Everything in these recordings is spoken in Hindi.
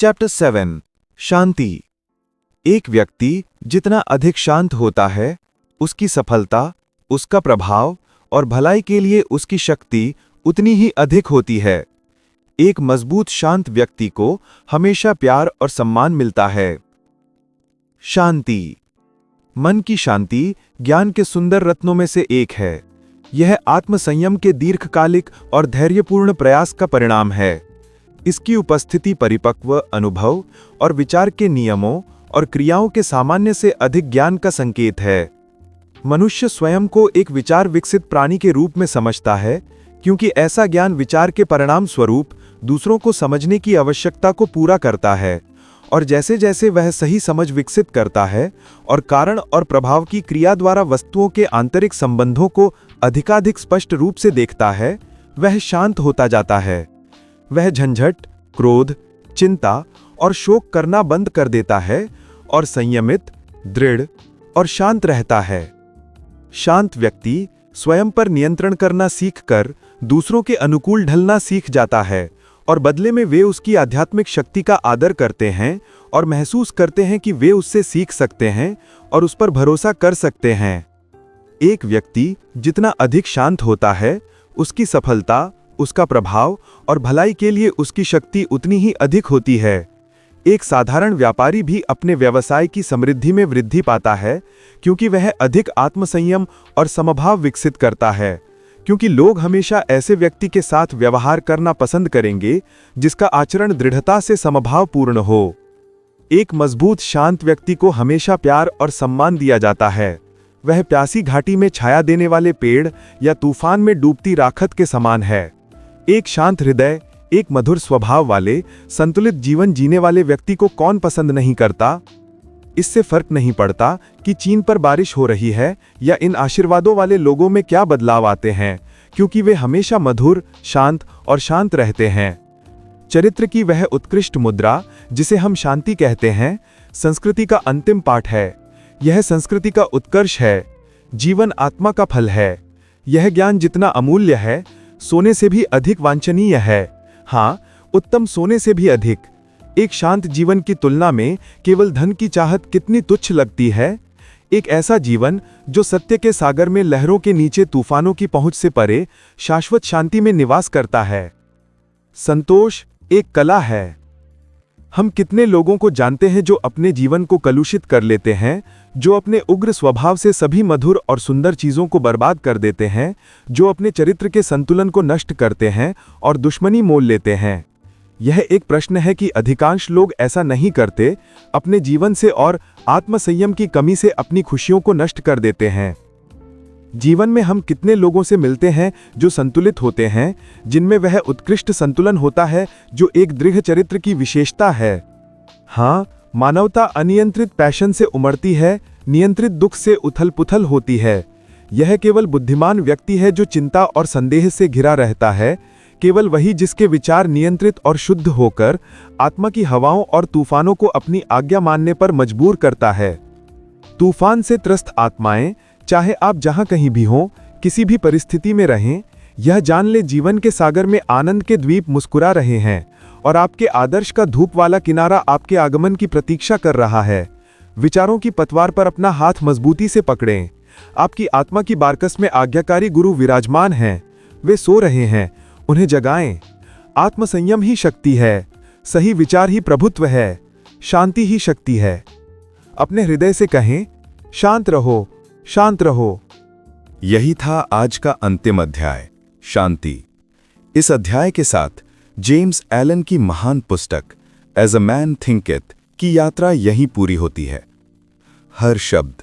चैप्टर 7 शांति। एक व्यक्ति जितना अधिक शांत होता है, उसकी सफलता, उसका प्रभाव और भलाई के लिए उसकी शक्ति उतनी ही अधिक होती है। एक मजबूत शांत व्यक्ति को हमेशा प्यार और सम्मान मिलता है। शांति। मन की शांति ज्ञान के सुंदर रत्नों में से एक है। यह आत्मसंयम के दीर्घकालिक और धैर्यपूर्ण प्रयास का परिणाम है। इसकी उपस्थिति परिपक्व अनुभव और विचार के नियमों और क्रियाओं के सामान्य से अधिक ज्ञान का संकेत है। मनुष्य स्वयं को एक विचार विकसित प्राणी के रूप में समझता है, क्योंकि ऐसा ज्ञान विचार के परिणाम स्वरूप दूसरों को समझने की आवश्यकता को पूरा करता है, और जैसे जैसे वह सही समझ विकसित करता है और कारण और प्रभाव की क्रिया द्वारा वस्तुओं के आंतरिक संबंधों को अधिकाधिक स्पष्ट रूप से देखता है, वह शांत होता जाता है। वह झंझट, क्रोध, चिंता और शोक करना बंद कर देता है और संयमित, दृढ़ और शांत रहता है। शांत व्यक्ति स्वयं पर नियंत्रण करना सीखकर दूसरों के अनुकूल ढलना सीख जाता है, और बदले में वे उसकी आध्यात्मिक शक्ति का आदर करते हैं और महसूस करते हैं कि वे उससे सीख सकते हैं और उस पर भरोसा कर सकते हैं। एक व्यक्ति जितना अधिक शांत होता है, उसकी सफलता, उसका प्रभाव और भलाई के लिए उसकी शक्ति उतनी ही अधिक होती है। एक साधारण व्यापारी भी अपने व्यवसाय की समृद्धि में वृद्धि पाता है, क्योंकि वह अधिक आत्मसंयम और समभाव विकसित करता है, क्योंकि लोग हमेशा ऐसे व्यक्ति के साथ व्यवहार करना पसंद करेंगे जिसका आचरण दृढ़ता से समभावपूर्ण हो। एक मजबूत शांत व्यक्ति को हमेशा प्यार और सम्मान दिया जाता है। वह प्यासी घाटी में छाया देने वाले पेड़ या तूफान में डूबती राखत के समान है। एक शांत हृदय, एक मधुर स्वभाव वाले, संतुलित जीवन जीने वाले व्यक्ति को कौन पसंद नहीं करता। इससे फर्क नहीं पड़ता कि चीन पर बारिश हो रही है या इन आशीर्वादों वाले लोगों में क्या बदलाव आते हैं, क्योंकि वे हमेशा मधुर, शांत और शांत रहते हैं। चरित्र की वह उत्कृष्ट मुद्रा जिसे हम शांति कहते हैं, संस्कृति का अंतिम पाठ है। यह संस्कृति का उत्कर्ष है। जीवन आत्मा का फल है। यह ज्ञान जितना अमूल्य है, सोने से भी अधिक वांछनीय है। हाँ, उत्तम सोने से भी अधिक। एक शांत जीवन की तुलना में केवल धन की चाहत कितनी तुच्छ लगती है। एक ऐसा जीवन जो सत्य के सागर में लहरों के नीचे तूफानों की पहुंच से परे शाश्वत शांति में निवास करता है। संतोष एक कला है। हम कितने लोगों को जानते हैं जो अपने जीवन को कलुषित कर लेते हैं, जो अपने उग्र स्वभाव से सभी मधुर और सुंदर चीजों को बर्बाद कर देते हैं, जो अपने चरित्र के संतुलन को नष्ट करते हैं और दुश्मनी मोल लेते हैं। यह एक प्रश्न है कि अधिकांश लोग ऐसा नहीं करते, अपने जीवन से और आत्मसंयम की कमी से अपनी खुशियों को नष्ट कर देते हैं। जीवन में हम कितने लोगों से मिलते हैं जो संतुलित होते हैं, जिनमें वह उत्कृष्ट संतुलन होता है जो एक दृढ़ चरित्र की विशेषता है। हाँ, मानवता अनियंत्रित पैशन से उमड़ती है, नियंत्रित दुख से उथल-पुथल होती है। यह केवल बुद्धिमान व्यक्ति है जो चिंता और संदेह से घिरा रहता है, केवल वही जिसके विचार नियंत्रित और शुद्ध होकर आत्मा की हवाओं और तूफानों को अपनी आज्ञा मानने पर मजबूर करता है। तूफान से त्रस्त आत्माएं, चाहे आप जहां कहीं भी हों, किसी भी परिस्थिति में रहें, यह जान ले जीवन के सागर में आनंद के द्वीप मुस्कुरा रहे हैं और आपके आदर्श का धूप वाला किनारा आपके आगमन की प्रतीक्षा कर रहा है। विचारों की पतवार पर अपना हाथ मजबूती से पकड़ें। आपकी आत्मा की बारकस में आज्ञाकारी गुरु विराजमान हैं। वे सो रहे हैं, उन्हें जगाएं। आत्मसंयम ही शक्ति है, सही विचार ही प्रभुत्व है, शांति ही शक्ति है। अपने हृदय से कहें, शांत रहो, शांत रहो। यही था आज का अंतिम अध्याय, शांति। इस अध्याय के साथ जेम्स एलन की महान पुस्तक एज अ मैन थिंकेथ की यात्रा यहीं पूरी होती है। हर शब्द,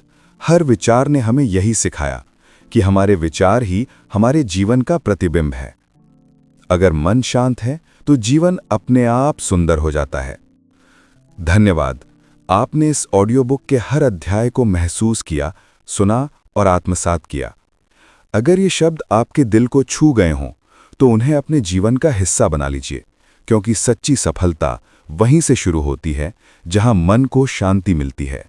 हर विचार ने हमें यही सिखाया कि हमारे विचार ही हमारे जीवन का प्रतिबिंब है। अगर मन शांत है तो जीवन अपने आप सुंदर हो जाता है। धन्यवाद, आपने इस ऑडियो बुक के हर अध्याय को महसूस किया, सुना और आत्मसात किया। अगर ये शब्द आपके दिल को छू गए हों तो उन्हें अपने जीवन का हिस्सा बना लीजिए, क्योंकि सच्ची सफलता वहीं से शुरू होती है जहां मन को शांति मिलती है।